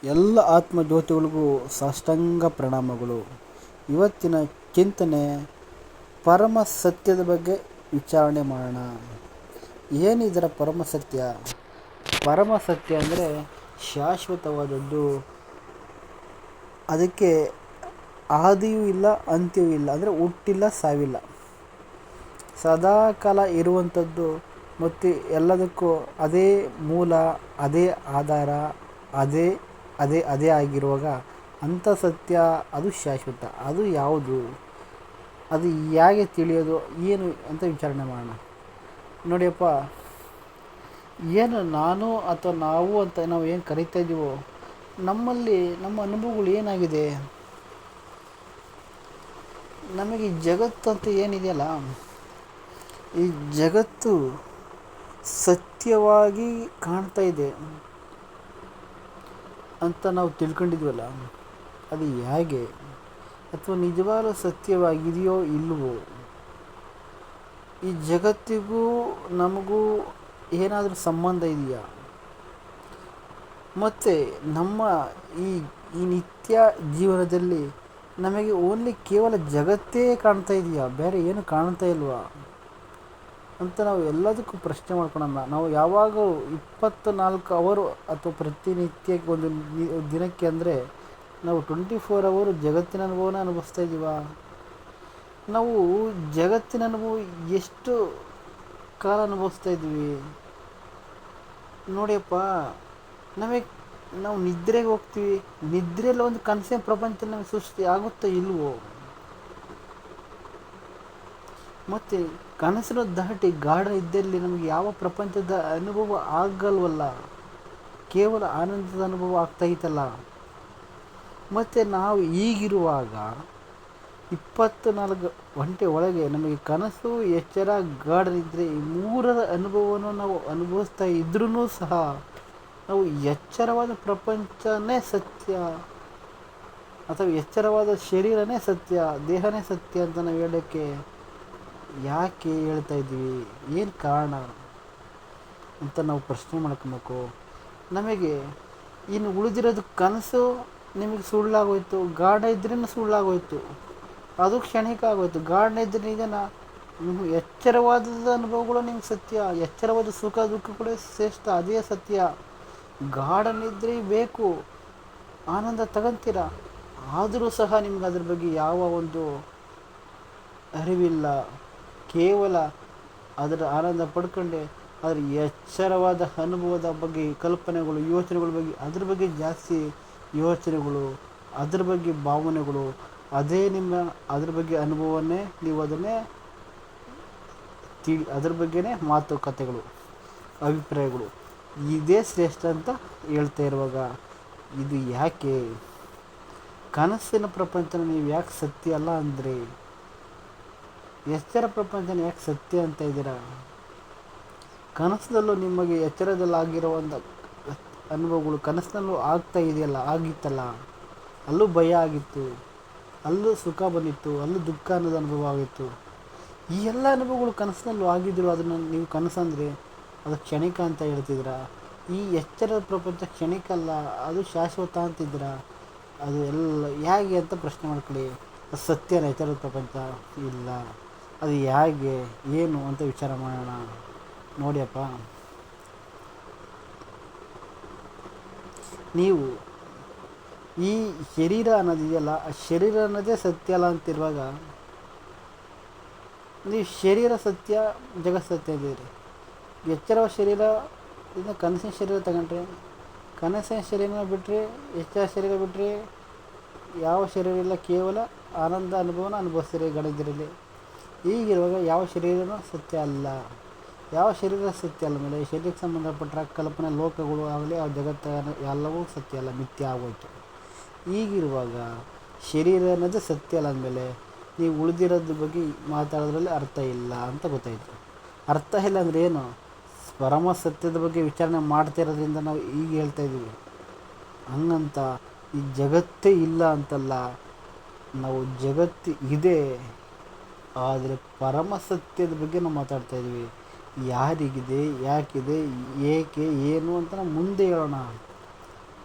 ಎಲ್ಲ ಆತ್ಮಜ್ಯೋತಿಗಳಿಗೂ ಸಾಷ್ಟಾಂಗ ಪ್ರಣಾಮಗಳು. ಇವತ್ತಿನ ಚಿಂತನೆ ಪರಮ ಸತ್ಯದ ಬಗ್ಗೆ ವಿಚಾರಣೆ ಮಾಡೋಣ. ಏನಿದರ ಪರಮ ಸತ್ಯ? ಪರಮ ಸತ್ಯ ಅಂದರೆ ಶಾಶ್ವತವಾದದ್ದು. ಅದಕ್ಕೆ ಆದಿಯೂ ಇಲ್ಲ, ಅಂತ್ಯವೂ ಇಲ್ಲ. ಅಂದರೆ ಹುಟ್ಟಿಲ್ಲ, ಸಾವಿಲ್ಲ, ಸದಾಕಾಲ ಇರುವಂಥದ್ದು ಮತ್ತು ಎಲ್ಲದಕ್ಕೂ ಅದೇ ಮೂಲ, ಅದೇ ಆಧಾರ, ಅದೇ ಅದೇ ಅದೇ ಆಗಿರುವಾಗ ಅಂಥ ಸತ್ಯ ಅದು ಶಾಶ್ವತ. ಅದು ಯಾವುದು? ಅದು ಹೇಗೆ ತಿಳಿಯೋದು? ಏನು ಅಂತ ವಿಚಾರಣೆ ಮಾಡೋಣ. ನೋಡಿಯಪ್ಪ, ಏನು ನಾನು ಅಥವಾ ನಾವು ಅಂತ ನಾವು ಏನು ಕರಿತಾ ಇದ್ದೀವೋ, ನಮ್ಮಲ್ಲಿ ನಮ್ಮ ಅನುಭವಗಳು ಏನಾಗಿದೆ? ನಮಗೆ ಜಗತ್ತು ಅಂತ ಏನಿದೆಯಲ್ಲ, ಈ ಜಗತ್ತು ಸತ್ಯವಾಗಿ ಕಾಣ್ತಾ ಇದೆ ಅಂತ ನಾವು ತಿಳ್ಕೊಂಡಿದ್ವಲ್ಲ, ಅದು ಹೇಗೆ? ಅಥವಾ ನಿಜವಾದ ಸತ್ಯವಾಗಿದೆಯೋ ಇಲ್ಲವೋ? ಈ ಜಗತ್ತಿಗೂ ನಮಗೂ ಏನಾದರೂ ಸಂಬಂಧ ಇದೆಯಾ? ಮತ್ತು ನಮ್ಮ ಈ ಈ ನಿತ್ಯ ಜೀವನದಲ್ಲಿ ನಮಗೆ ಓನ್ಲಿ ಕೇವಲ ಜಗತ್ತೇ ಕಾಣ್ತಾ ಇದೆಯಾ, ಬೇರೆ ಏನು ಕಾಣ್ತಾ ಇಲ್ವಾ ಅಂತ ನಾವು ಎಲ್ಲದಕ್ಕೂ ಪ್ರಶ್ನೆ ಮಾಡ್ಕೊಳ್ಳೋಣ. ನಾವು ಯಾವಾಗ 24 ಅವರು ಅಥವಾ ಪ್ರತಿನಿತ್ಯ ಒಂದು ದಿನಕ್ಕೆ ಅಂದರೆ ನಾವು 24 ಅವರು ಜಗತ್ತಿನ ಅನುಭವನ ಅನುಭವಿಸ್ತಾ ಇದ್ದೀವ? ನಾವು ಜಗತ್ತಿನ ಅನುಭವ ಎಷ್ಟು ಕಾಲ ಅನುಭವಿಸ್ತಾ ಇದ್ದೀವಿ? ನೋಡಿಯಪ್ಪ, ನಾವು ನಿದ್ರೆಗೆ ಹೋಗ್ತೀವಿ. ನಿದ್ರೆಯಲ್ಲಿ ಒಂದು ಕನಸಿನ ಪ್ರಪಂಚ ನಮಗೆ ಸೃಷ್ಟಿ ಆಗುತ್ತಾ ಇಲ್ವೋ? ಮತ್ತು ಕನಸನ್ನು ದಾಟಿ ಗಾಢ ಇದ್ದಲ್ಲಿ ನಮಗೆ ಯಾವ ಪ್ರಪಂಚದ ಅನುಭವ ಆಗಲ್ವಲ್ಲ, ಕೇವಲ ಆನಂದದ ಅನುಭವ ಆಗ್ತಾಯಿತ್ತಲ್ಲ. ಮತ್ತು ನಾವು ಈಗಿರುವಾಗ 24 ಗಂಟೆ ಒಳಗೆ ನಮಗೆ ಕನಸು, ಎಚ್ಚರ, ಗಾಢ ನಿದ್ರೆ ಈ ಮೂರರ ಅನುಭವವನ್ನು ನಾವು ಅನುಭವಿಸ್ತಾ ಇದ್ರೂ ಸಹ ನಾವು ಎಚ್ಚರವಾದ ಪ್ರಪಂಚನೇ ಸತ್ಯ ಅಥವಾ ಎಚ್ಚರವಾದ ಶರೀರನೇ ಸತ್ಯ, ದೇಹನೇ ಸತ್ಯ ಅಂತ ನಾವು ಹೇಳೋಕ್ಕೆ ಯಾಕೆ ಹೇಳ್ತಾ ಇದ್ದೀವಿ? ಏನು ಕಾರಣ ಅಂತ ನಾವು ಪ್ರಶ್ನೆ ಮಾಡ್ಕೊಬೇಕು. ನಮಗೆ ಇನ್ನು ಉಳಿದಿರೋದು ಕನಸು ನಿಮಗೆ ಸುಳ್ಳಾಗೋಯ್ತು, ಗಾಢ ಇದ್ರೂ ಸುಳ್ಳಾಗೋಯ್ತು, ಅದು ಕ್ಷಣಿಕ ಆಗೋಯ್ತು. ಗಾಢ ನಿದ್ರೆ ನಿಜನ, ಎಚ್ಚರವಾದ ಅನುಭವಗಳು ನಿಮ್ಗೆ ಸತ್ಯ, ಎಚ್ಚರವಾದ ಸುಖ ದುಃಖ ಕೂಡ ಶ್ರೇಷ್ಠ, ಅದೇ ಸತ್ಯ. ಗಾಢ ನಿದ್ರೆ ಬೇಕು, ಆನಂದ ತಗೊಂತೀರ, ಆದರೂ ಸಹ ನಿಮ್ಗೆ ಅದ್ರ ಬಗ್ಗೆ ಯಾವ ಒಂದು ಅರಿವಿಲ್ಲ. ಕೇವಲ ಅದರ ಆನಂದ ಪಡ್ಕೊಂಡೆ ಅದರ ಎಚ್ಚರವಾದ ಅನುಭವದ ಬಗ್ಗೆ ಕಲ್ಪನೆಗಳು, ಯೋಚನೆಗಳ ಬಗ್ಗೆ, ಅದ್ರ ಬಗ್ಗೆ ಜಾಸ್ತಿ ಯೋಚನೆಗಳು, ಅದ್ರ ಬಗ್ಗೆ ಭಾವನೆಗಳು, ಅದೇ ನಿಮ್ಮ ಅದ್ರ ಬಗ್ಗೆ ಅನುಭವವನ್ನೇ ನೀವು ಅದನ್ನೇ ಅದ್ರ ಬಗ್ಗೆನೇ ಮಾತುಕತೆಗಳು, ಅಭಿಪ್ರಾಯಗಳು, ಇದೇ ಶ್ರೇಷ್ಠ ಅಂತ ಹೇಳ್ತಾ ಇರುವಾಗ ಇದು ಯಾಕೆ? ಕನಸಿನ ಪ್ರಪಂಚನ ನೀವು ಯಾಕೆ ಸತ್ಯ ಅಲ್ಲ ಅಂದರೆ, ಎಚ್ಚರ ಪ್ರಪಂಚನ ಯಾಕೆ ಸತ್ಯ ಅಂತ ಇದ್ದೀರಾ? ಕನಸದಲ್ಲೂ ನಿಮಗೆ ಎಚ್ಚರದಲ್ಲಾಗಿರೋ ಒಂದು ಅನುಭವಗಳು ಕನಸಿನಲ್ಲೂ ಆಗ್ತಾ ಇದೆಯಲ್ಲ, ಆಗಿತ್ತಲ್ಲ. ಅಲ್ಲೂ ಭಯ ಆಗಿತ್ತು, ಅಲ್ಲೂ ಸುಖ ಬಂದಿತ್ತು, ಅಲ್ಲೂ ದುಃಖ ಅನ್ನೋದು ಅನುಭವ ಆಗಿತ್ತು. ಈ ಎಲ್ಲ ಅನುಭವಗಳು ಕನಸಿನಲ್ಲೂ ಆಗಿದ್ರು. ಅದನ್ನು ನೀವು ಕನಸಂದರೆ ಅದು ಕ್ಷಣಿಕ ಅಂತ ಹೇಳ್ತಿದ್ದೀರಾ. ಈ ಎಚ್ಚರದ ಪ್ರಪಂಚ ಕ್ಷಣಿಕ ಅಲ್ಲ, ಅದು ಶಾಶ್ವತ ಅಂತಿದ್ದೀರಾ. ಅದು ಎಲ್ಲ ಹೇಗೆ ಅಂತ ಪ್ರಶ್ನೆ ಮಾಡ್ಕೊಳ್ಳಿ. ಅದು ಸತ್ಯನ ಎಚ್ಚರದ ಪ್ರಪಂಚ? ಇಲ್ಲ. ಅದು ಹೇಗೆ, ಏನು ಅಂತ ವಿಚಾರ ಮಾಡೋಣ. ನೋಡಿಯಪ್ಪ, ನೀವು ಈ ಶರೀರ ಅನ್ನೋದಿದೆಯಲ್ಲ, ಆ ಶರೀರ ಅನ್ನೋದೇ ಸತ್ಯ ಅಲ್ಲ ಅಂತಿರುವಾಗ ನೀವು ಶರೀರ ಸತ್ಯ, ಜಗತ್ ಸತ್ಯ ಅಂತಿದ್ರಿ. ಎಚ್ಚರವ ಶರೀರ ಇದನ್ನ ಕನಸಿನ ಶರೀರ ತಗೊಂಡ್ರೆ, ಕನಸಿನ ಶರೀರನ ಬಿಟ್ಟರೆ, ಎಚ್ಚರ ಶರೀರ ಬಿಟ್ಟರೆ ಯಾವ ಶರೀರ ಇಲ್ಲ, ಕೇವಲ ಆನಂದ ಅನುಭವನ ಅನುಭವಿಸ್ತೀರಿ ಗಣಿದ್ರಲ್ಲಿ. ಈಗಿರುವಾಗ ಯಾವ ಶರೀರನೂ ಸತ್ಯ ಅಲ್ಲ. ಯಾವ ಶರೀರ ಸತ್ಯ ಅಲ್ಲ ಮೇಲೆ ಶರೀರಕ್ಕೆ ಸಂಬಂಧಪಟ್ಟ ಕಲ್ಪನೆ ಲೋಕಗಳು ಆಗಲಿ, ಆ ಜಗತ್ತ ಎಲ್ಲವೂ ಸತ್ಯ ಅಲ್ಲ, ಮಿಥ್ಯ ಆಗೋಯ್ತು. ಈಗಿರುವಾಗ ಶರೀರ ಅನ್ನೋದು ಸತ್ಯ ಅಲ್ಲ ಅಂದಮೇಲೆ ನೀವು ಉಳಿದಿರೋದ್ರ ಬಗ್ಗೆ ಮಾತಾಡೋದ್ರಲ್ಲಿ ಅರ್ಥ ಇಲ್ಲ ಅಂತ ಗೊತ್ತಾಯಿತು. ಅರ್ಥ ಇಲ್ಲ ಅಂದರೆ ಏನು? ಪರಮ ಸತ್ಯದ ಬಗ್ಗೆ ವಿಚಾರಣೆ ಮಾಡ್ತಿರೋದ್ರಿಂದ ನಾವು ಈಗ ಹೇಳ್ತಾ ಇದ್ದೀವಿ. ಹಂಗಂತ ಈ ಜಗತ್ತೇ ಇಲ್ಲ ಅಂತಲ್ಲ, ನಾವು ಜಗತ್ತು ಇದೆ, ಆದರೆ ಪರಮ ಸತ್ಯದ ಬಗ್ಗೆ ನಾವು ಮಾತಾಡ್ತಾ ಇದ್ದೀವಿ. ಯಾರಿಗಿದೆ, ಯಾಕಿದೆ, ಏಕೆ, ಏನು ಅಂತ ನಾವು ಮುಂದೆ ಹೇಳೋಣ.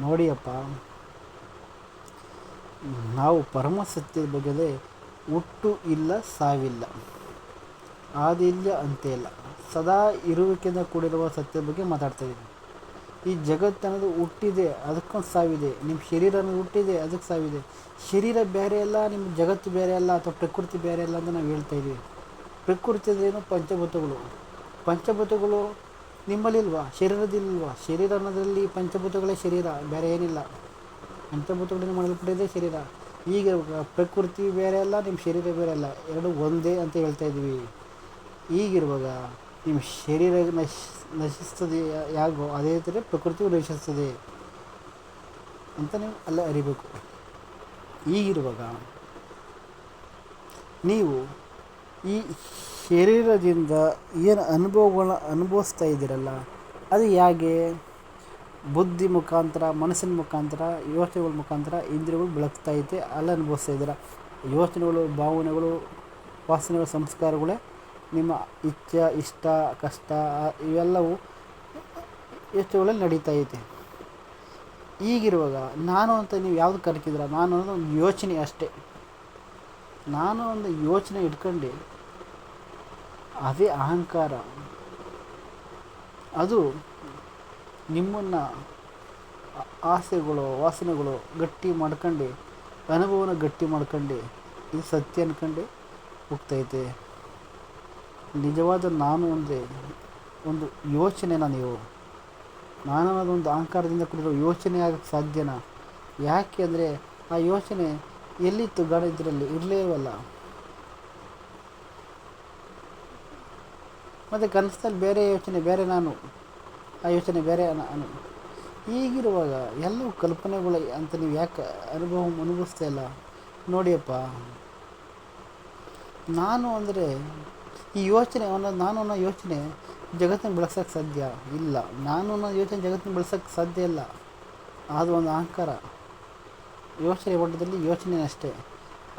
ನೋಡಿಯಪ್ಪ, ನಾವು ಪರಮ ಸತ್ಯದ ಬಗ್ಗೆ ಹುಟ್ಟು ಇಲ್ಲ, ಸಾವಿಲ್ಲ, ಆದಿಲ್ಲ, ಅಂತ್ಯ ಇಲ್ಲ, ಸದಾ ಇರುವಿಕೆಯಿಂದ ಕೂಡಿರುವ ಸತ್ಯದ ಬಗ್ಗೆ ಮಾತಾಡ್ತಾ ಇದ್ದೀನಿ. ಈ ಜಗತ್ತನ್ನೋದು ಹುಟ್ಟಿದೆ, ಅದಕ್ಕೊಂದು ಸಾವಿದೆ. ನಿಮ್ಮ ಶರೀರ ಅನ್ನೋದು ಹುಟ್ಟಿದೆ, ಅದಕ್ಕೆ ಸಾವಿದೆ. ಶರೀರ ಬೇರೆ ಅಲ್ಲ, ನಿಮ್ಮ ಜಗತ್ತು ಬೇರೆ ಅಲ್ಲ, ಅಥವಾ ಪ್ರಕೃತಿ ಬೇರೆ ಅಲ್ಲ ಅಂತ ನಾವು ಹೇಳ್ತಾ ಇದ್ದೀವಿ. ಪ್ರಕೃತಿ ಅಂದ್ರೇನು? ಪಂಚಭೂತಗಳು. ಪಂಚಭೂತಗಳು ನಿಮ್ಮಲ್ಲಿಲ್ವಾ? ಶರೀರದಿಲ್ವಾ? ಶರೀರ ಅನ್ನೋದ್ರಲ್ಲಿ ಪಂಚಭೂತಗಳೇ ಶರೀರ, ಬೇರೆ ಏನಿಲ್ಲ. ಪಂಚಭೂತಗಳಿಂದ ಮಾಡಲ್ಪಟ್ಟಿದೆ ಶರೀರ. ಈಗ ಪ್ರಕೃತಿ ಬೇರೆ ಅಲ್ಲ, ನಿಮ್ಮ ಶರೀರ ಬೇರೆ ಅಲ್ಲ, ಎರಡು ಒಂದೇ ಅಂತ ಹೇಳ್ತಾ ಇದ್ವಿ. ಈಗಿರುವಾಗ ನಿಮ್ಮ ಶರೀರ ನಶಿಸ್ತದೆ ಯಾಗೋ, ಅದೇ ಥರ ಪ್ರಕೃತಿಯು ನಶಿಸ್ತದೆ ಅಂತ ನೀವು ಅಲ್ಲೇ ಅರಿಬೇಕು. ಈಗಿರುವಾಗ ನೀವು ಈ ಶರೀರದಿಂದ ಏನು ಅನುಭವಗಳನ್ನ ಅನುಭವಿಸ್ತಾ ಇದ್ದೀರಲ್ಲ, ಅದು ಹೇಗೆ? ಬುದ್ಧಿ ಮುಖಾಂತರ, ಮನಸ್ಸಿನ ಮುಖಾಂತರ, ಯೋಚನೆಗಳ ಮುಖಾಂತರ ಇಂದ್ರಿಯಗಳು ಬೆಳಗ್ತೈತೆ, ಅಲ್ಲಿ ಅನುಭವಿಸ್ತಾ ಇದ್ದೀರ. ಯೋಚನೆಗಳು, ಭಾವನೆಗಳು, ವಾಸನೆಗಳ ಸಂಸ್ಕಾರಗಳೇ ನಿಮ್ಮ ಇಚ್ಛೆ, ಇಷ್ಟ, ಕಷ್ಟ ಇವೆಲ್ಲವೂ ಯೋಚನೆಗಳಲ್ಲಿ ನಡೀತೈತೆ. ಈಗಿರುವಾಗ ನಾನು ಅಂತ ನೀವು ಯಾವುದು ಕರಿತಿದ್ದೀರ? ನಾನು ಅನ್ನೋದು ಒಂದು ಯೋಚನೆ ಅಷ್ಟೇ. ನಾನು ಒಂದು ಯೋಚನೆ ಇಟ್ಕೊಂಡು ಅದೇ ಅಹಂಕಾರ, ಅದು ನಿಮ್ಮನ್ನು ಆಸೆಗಳು, ವಾಸನೆಗಳು ಗಟ್ಟಿ ಮಾಡ್ಕೊಂಡು, ಅನುಭವನ ಗಟ್ಟಿ ಮಾಡ್ಕೊಂಡು, ಇದು ಸತ್ಯ ಅಂದ್ಕೊಂಡು ಹೋಗ್ತೈತೆ. ನಿಜವಾದ ನಾನು ಒಂದೇ ಒಂದು ಯೋಚನೆನ ನೀವು. ನಾನು ಅನ್ನೋದೊಂದು ಅಹಂಕಾರದಿಂದ ಕೂಡಿರೋ ಯೋಚನೆ ಆಗೋಕ್ಕೆ ಸಾಧ್ಯನಾ? ಯಾಕೆ ಅಂದರೆ ಆ ಯೋಚನೆ ಎಲ್ಲಿತ್ತು? ಗಾಢ ಇದರಲ್ಲಿ ಇರಲೇವಲ್ಲ. ಮತ್ತು ಕನಸಲ್ಲಿ ಬೇರೆ ಯೋಚನೆ, ಬೇರೆ ನಾನು, ಆ ಯೋಚನೆ ಬೇರೆ ನಾನು. ಈಗಿರುವಾಗ ಎಲ್ಲವೂ ಕಲ್ಪನೆಗಳು ಅಂತ ನೀವು ಯಾಕೆ ಅನುಭವಿಸ್ತಾ ಇಲ್ಲ? ನೋಡಿಯಪ್ಪ, ನಾನು ಅಂದರೆ ಈ ಯೋಚನೆ ಅನ್ನೋದು, ನಾನು ಅನ್ನೋ ಯೋಚನೆ ಜಗತ್ತನ್ನು ಬೆಳೆಸೋಕ್ಕೆ ಸಾಧ್ಯ ಇಲ್ಲ. ನಾನು ಅನ್ನೋ ಯೋಚನೆ ಜಗತ್ತನ್ನು ಬೆಳೆಸೋಕ್ಕೆ ಸಾಧ್ಯ ಇಲ್ಲ. ಅದು ಒಂದು ಅಹಂಕಾರ, ಯೋಚನೆ ಮಟ್ಟದಲ್ಲಿ ಯೋಚನೆ ಅಷ್ಟೇ.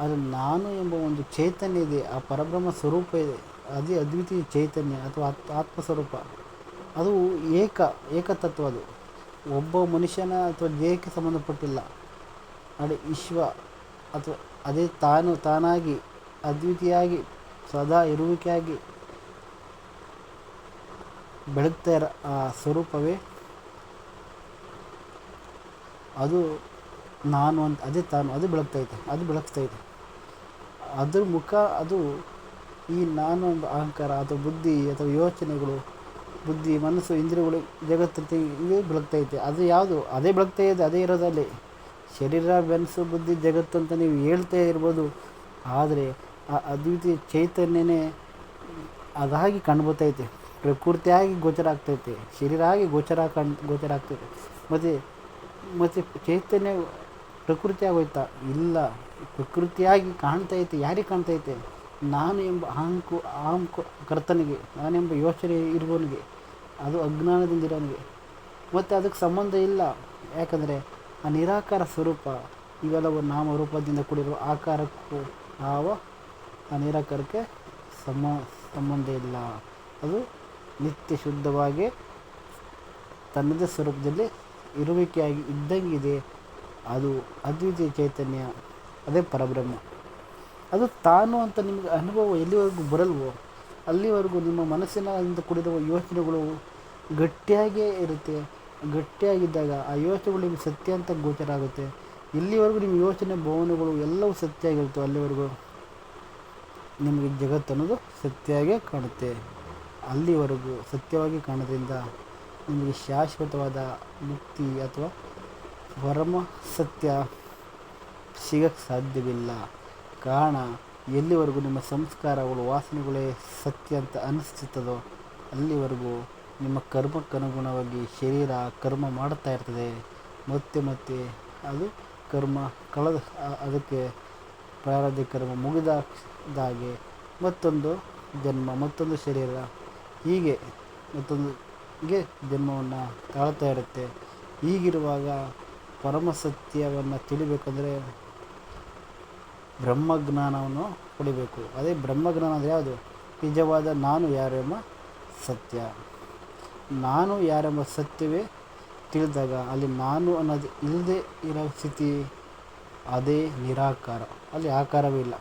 ಅದು ನಾನು ಎಂಬ ಒಂದು ಚೈತನ್ಯ ಇದೆ, ಆ ಪರಬ್ರಹ್ಮ ಸ್ವರೂಪ ಇದೆ, ಅದೇ ಅದ್ವಿತೀಯ ಚೈತನ್ಯ ಅಥವಾ ಆತ್ಮಸ್ವರೂಪ. ಅದು ಏಕತತ್ವ. ಅದು ಒಬ್ಬ ಮನುಷ್ಯನ ಅಥವಾ ದೇಹಕ್ಕೆ ಸಂಬಂಧಪಟ್ಟಿಲ್ಲ. ಅದೇ ವಿಶ್ವ ಅಥವಾ ಅದೇ ತಾನಾಗಿ ಅದ್ವಿತೀಯಾಗಿ ಸದಾ ಇರುವಿಕೆಯಾಗಿ ಬೆಳಗ್ತಾ ಇರೋ ಆ ಸ್ವರೂಪವೇ ಅದು ನಾನು ಅಂತ. ಅದೇ ತಾನು, ಅದು ಬೆಳಗ್ತೈತೆ. ಅದ್ರ ಮುಖ ಅದು ಈ ನಾನು ಎಂಬ ಅಹಂಕಾರ ಅಥವಾ ಬುದ್ಧಿ ಅಥವಾ ಯೋಚನೆಗಳು, ಬುದ್ಧಿ, ಮನಸ್ಸು, ಇಂದ್ರಿಯಗಳು, ಜಗತ್ತು ಇವೇ ಬೆಳಗ್ತೈತೆ. ಅದು ಯಾವುದು? ಅದೇ ಬೆಳಗ್ತಾ ಇದೆ, ಅದೇ ಇರೋದಲ್ಲಿ. ಶರೀರ, ಮನಸ್ಸು, ಬುದ್ಧಿ, ಜಗತ್ತು ಅಂತ ನೀವು ಹೇಳ್ತಾ ಇರ್ಬೋದು, ಆದರೆ ಆ ಅದ್ವಿತೀಯ ಚೈತನ್ಯನೇ ಅದಾಗಿ ಕಂಡುಬರ್ತೈತೆ, ಪ್ರಕೃತಿಯಾಗಿ ಗೋಚರ ಆಗ್ತೈತೆ, ಶರೀರ ಆಗಿ ಗೋಚರ ಆಗ್ತೈತೆ. ಮತ್ತು ಚೈತನ್ಯ ಪ್ರಕೃತಿ ಆಗೋಯ್ತಾ? ಇಲ್ಲ, ಪ್ರಕೃತಿಯಾಗಿ ಕಾಣ್ತೈತೆ. ಯಾರಿಗೆ ಕಾಣ್ತೈತೆ? ನಾನು ಎಂಬ ಕರ್ತನಿಗೆ, ನಾನೆಂಬ ಯೋಚನೆ ಇರುವವನಿಗೆ, ಅದು ಅಜ್ಞಾನದಿಂದಿರೋನಿಗೆ. ಮತ್ತು ಅದಕ್ಕೆ ಸಂಬಂಧ ಇಲ್ಲ. ಯಾಕಂದರೆ ಆ ನಿರಾಕಾರ ಸ್ವರೂಪ ಇವೆಲ್ಲವೂ ನಾಮರೂಪದಿಂದ ಕೂಡಿರುವ ಆಕಾರಕ್ಕೂ ಆ ನಿರಾಕಾರಕ್ಕೆ ಸಂಬಂಧ ಇಲ್ಲ. ಅದು ನಿತ್ಯ ಶುದ್ಧವಾಗಿ ತನ್ನದೇ ಸ್ವರೂಪದಲ್ಲಿ ಇರುವಿಕೆಯಾಗಿ ಇದ್ದಂಗಿದೆ. ಅದು ಅದ್ವಿತೀಯ ಚೈತನ್ಯ, ಅದೇ ಪರಬ್ರಹ್ಮ. ಅದು ತಾನು ಅಂತ ನಿಮಗೆ ಅನುಭವ ಎಲ್ಲಿವರೆಗೂ ಬರಲ್ವೋ ಅಲ್ಲಿವರೆಗೂ ನಿಮ್ಮ ಮನಸ್ಸಿನಿಂದ ಕೂಡಿರುವ ಯೋಚನೆಗಳು ಗಟ್ಟಿಯಾಗೇ ಇರುತ್ತೆ. ಗಟ್ಟಿಯಾಗಿದ್ದಾಗ ಆ ಯೋಚನೆಗಳು ನಿಮಗೆ ಸತ್ಯ ಅಂತ ಗೋಚರ ಆಗುತ್ತೆ. ಇಲ್ಲಿವರೆಗೂ ನಿಮ್ಮ ಯೋಚನೆ, ಭಾವನೆಗಳು ಎಲ್ಲವೂ ಸತ್ಯ ಆಗಿರುತ್ತೆ, ಅಲ್ಲಿವರೆಗೂ ನಿಮಗೆ ಜಗತ್ತು ಅನ್ನೋದು ಸತ್ಯವಾಗೇ ಕಾಣುತ್ತೆ. ಅಲ್ಲಿವರೆಗೂ ಸತ್ಯವಾಗಿ ಕಾಣೋದ್ರಿಂದ ನಿಮಗೆ ಶಾಶ್ವತವಾದ ಮುಕ್ತಿ ಅಥವಾ ಪರಮ ಸತ್ಯ ಸಿಗಕ್ಕೆ ಸಾಧ್ಯವಿಲ್ಲ. ಕಾರಣ, ಎಲ್ಲಿವರೆಗೂ ನಿಮ್ಮ ಸಂಸ್ಕಾರಗಳು, ವಾಸನೆಗಳೇ ಸತ್ಯ ಅಂತ ಅನಿಸ್ತದೋ ಅಲ್ಲಿವರೆಗೂ ನಿಮ್ಮ ಕರ್ಮಕ್ಕನುಗುಣವಾಗಿ ಶರೀರ ಕರ್ಮ ಮಾಡ್ತಾ ಇರ್ತದೆ. ಮತ್ತೆ ಅದು ಕರ್ಮ ಅದಕ್ಕೆ ಪ್ರಾರಬ್ಧ ಕರ್ಮ ಮುಗಿದಾಗೆ ಮತ್ತೊಂದು ಜನ್ಮ, ಮತ್ತೊಂದು ಶರೀರ, ಹೀಗೆ ಮತ್ತೊಂದಿಗೆ ಜನ್ಮವನ್ನು ತಾಳ್ತಾ ಇರುತ್ತೆ. ಹೀಗಿರುವಾಗ ಪರಮ ಸತ್ಯವನ್ನು ತಿಳಿಬೇಕಂದ್ರೆ ಬ್ರಹ್ಮಜ್ಞಾನವನ್ನು ಪಡಿಬೇಕು. ಅದೇ ಬ್ರಹ್ಮಜ್ಞಾನ ಅಂದರೆ ಯಾವುದು? ನಿಜವಾದ ನಾನು ಯಾರೆಂಬ ಸತ್ಯ. ನಾನು ಯಾರೆಂಬ ಸತ್ಯವೇ ತಿಳಿದಾಗ ಅಲ್ಲಿ ನಾನು ಅನ್ನೋದು ಇಲ್ಲದೆ ಇರೋ ಸ್ಥಿತಿ, ಅದೇ ನಿರಾಕಾರ. ಅಲ್ಲಿ ಆಕಾರವೇ ಇಲ್ಲ,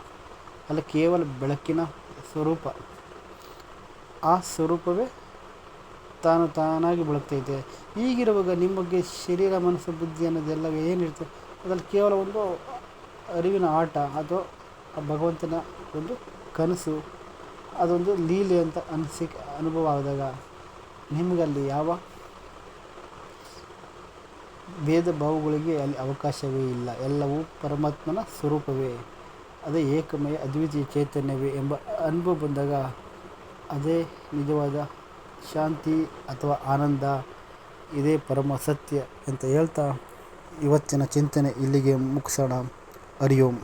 ಅಲ್ಲಿ ಕೇವಲ ಬೆಳಕಿನ ಸ್ವರೂಪ. ಆ ಸ್ವರೂಪವೇ ತಾನಾಗಿ ಬೆಳಗ್ತೈತೆ. ಹೀಗಿರುವಾಗ ನಿಮಗೆ ಶರೀರ ಮನಸ್ಸು ಬುದ್ಧಿ ಅನ್ನೋದೆಲ್ಲ ಏನಿರ್ತದೆ, ಅದರಲ್ಲಿ ಕೇವಲ ಒಂದು ಅರಿವಿನ ಆಟ, ಅಥವಾ ಭಗವಂತನ ಒಂದು ಕನಸು, ಅದೊಂದು ಲೀಲೆ ಅಂತ ಅನುಭವ ಆದಾಗ ನಿಮಗಲ್ಲಿ ಯಾವ ಭೇದ ಭಾವಗಳಿಗೆ ಅಲ್ಲಿ ಅವಕಾಶವೇ ಇಲ್ಲ. ಎಲ್ಲವೂ ಪರಮಾತ್ಮನ ಸ್ವರೂಪವೇ, ಅದೇ ಏಕಮಯ ಅದ್ವಿತೀಯ ಚೈತನ್ಯವೇ ಎಂಬ ಅನುಭವ ಬಂದಾಗ ಅದೇ ನಿಜವಾದ ಶಾಂತಿ ಅಥವಾ ಆನಂದ, ಇದೇ ಪರಮ ಸತ್ಯ ಅಂತ ಹೇಳ್ತಾ ಇವತ್ತಿನ ಚಿಂತನೆ ಇಲ್ಲಿಗೆ ಮುಗಿಸೋಣ. ಹರಿ ಓಂ.